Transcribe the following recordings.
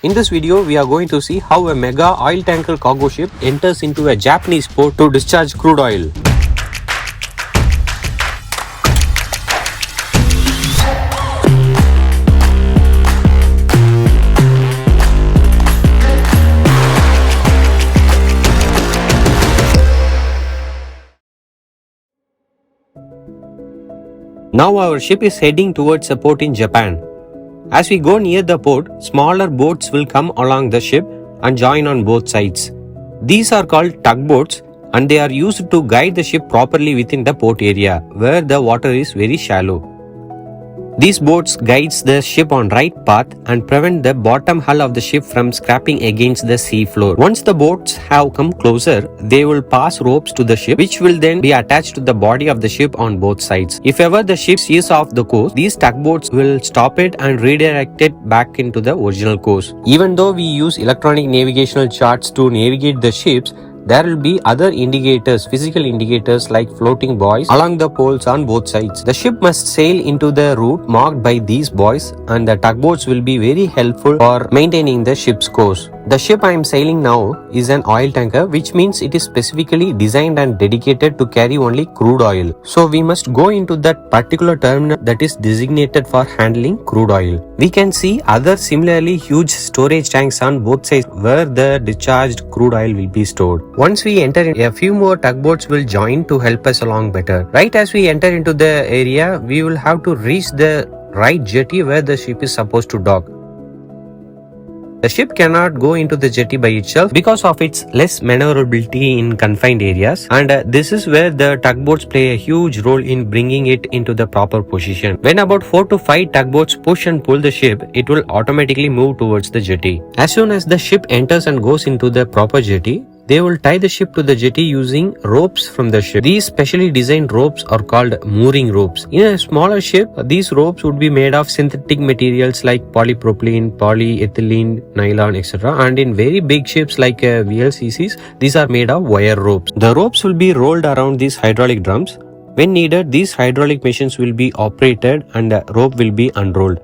In this video, we are going to see how a mega oil tanker cargo ship enters into a Japanese port to discharge crude oil. Now our ship is heading towards a port in Japan. As we go near the port, smaller boats will come along the ship and join on both sides. These are called tugboats and they are used to guide the ship properly within the port area where the water is very shallow. These boats guides the ship on right path and prevent the bottom hull of the ship from scraping against the sea floor. Once the boats have come closer, they will pass ropes to the ship which will then be attached to the body of the ship on both sides. If ever the ship is off the course, these tugboats will stop it and redirect it back into the original course. Even though we use electronic navigational charts to navigate the ships, there will be other indicators, physical indicators like floating buoys along the poles on both sides. The ship must sail into the route marked by these buoys and the tugboats will be very helpful for maintaining the ship's course. The ship I am sailing now is an oil tanker, which means it is specifically designed and dedicated to carry only crude oil. So we must go into that particular terminal that is designated for handling crude oil. We can see other similarly huge storage tanks on both sides where the discharged crude oil will be stored. Once we enter in, a few more tugboats will join to help us along better. Right as we enter into the area, we will have to reach the right jetty where the ship is supposed to dock. The ship cannot go into the jetty by itself because of its less maneuverability in confined areas, and this is where the tugboats play a huge role in bringing it into the proper position. When about 4 to 5 tugboats push and pull the ship, it will automatically move towards the jetty. As soon as the ship enters and goes into the proper jetty, they will tie the ship to the jetty using ropes from the ship. These specially designed ropes are called mooring ropes. In a smaller ship, these ropes would be made of synthetic materials like polypropylene, polyethylene, nylon, etc. And in very big ships like VLCCs, these are made of wire ropes. The ropes will be rolled around these hydraulic drums. When needed, these hydraulic machines will be operated and the rope will be unrolled.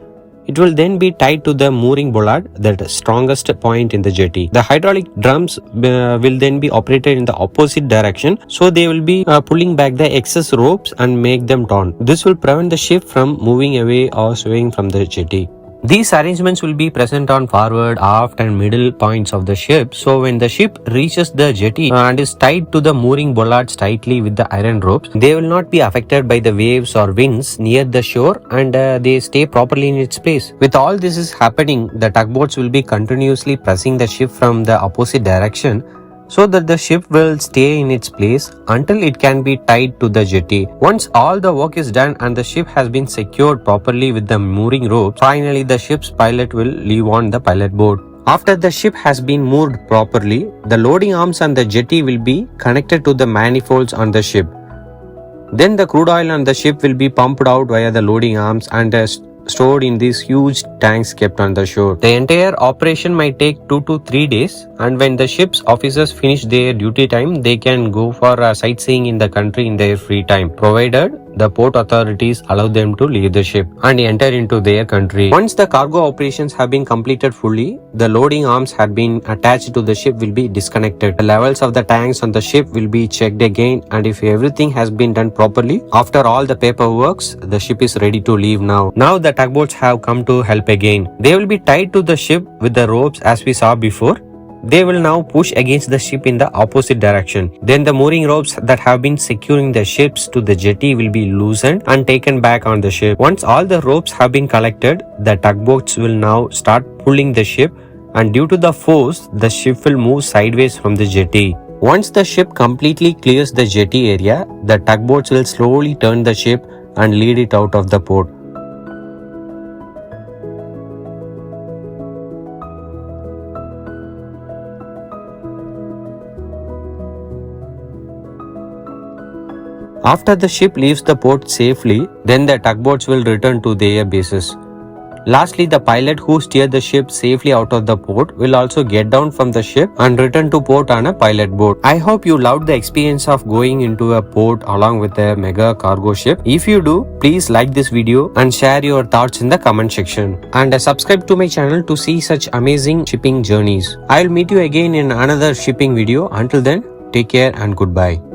It will then be tied to the mooring bollard, the strongest point in the jetty. The hydraulic drums will then be operated in the opposite direction, so they will be pulling back the excess ropes and make them taut. This will prevent the ship from moving away or swaying from the jetty. These arrangements will be present on forward, aft and middle points of the ship, so when the ship reaches the jetty and is tied to the mooring bollards tightly with the iron ropes, they will not be affected by the waves or winds near the shore and they stay properly in its place. With all this is happening, the tugboats will be continuously pressing the ship from the opposite direction so that the ship will stay in its place until it can be tied to the jetty. Once all the work is done and the ship has been secured properly with the mooring ropes, finally the ship's pilot will leave on the pilot board. After the ship has been moored properly, the loading arms on the jetty will be connected to the manifolds on the ship. Then the crude oil on the ship will be pumped out via the loading arms and stored in these huge tanks kept on the shore. The entire operation might take 2 to 3 days, and when the ship's officers finish their duty time, they can go for sightseeing in the country in their free time, provided the port authorities allow them to leave the ship and enter into their country. Once the cargo operations have been completed fully, the loading arms had been attached to the ship will be disconnected. The levels of the tanks on the ship will be checked again, and if everything has been done properly, after all the paperwork, the ship is ready to leave now. Now the tugboats have come to help again. They will be tied to the ship with the ropes as we saw before. They will now push against the ship in the opposite direction. Then the mooring ropes that have been securing the ships to the jetty will be loosened and taken back on the ship. Once all the ropes have been collected, the tugboats will now start pulling the ship, and due to the force, the ship will move sideways from the jetty. Once the ship completely clears the jetty area, the tugboats will slowly turn the ship and lead it out of the port. After the ship leaves the port safely, then the tugboats will return to their bases. Lastly, the pilot who steered the ship safely out of the port will also get down from the ship and return to port on a pilot boat. I hope you loved the experience of going into a port along with a mega cargo ship. If you do, please like this video and share your thoughts in the comment section. And subscribe to my channel to see such amazing shipping journeys. I'll meet you again in another shipping video. Until then, take care and goodbye.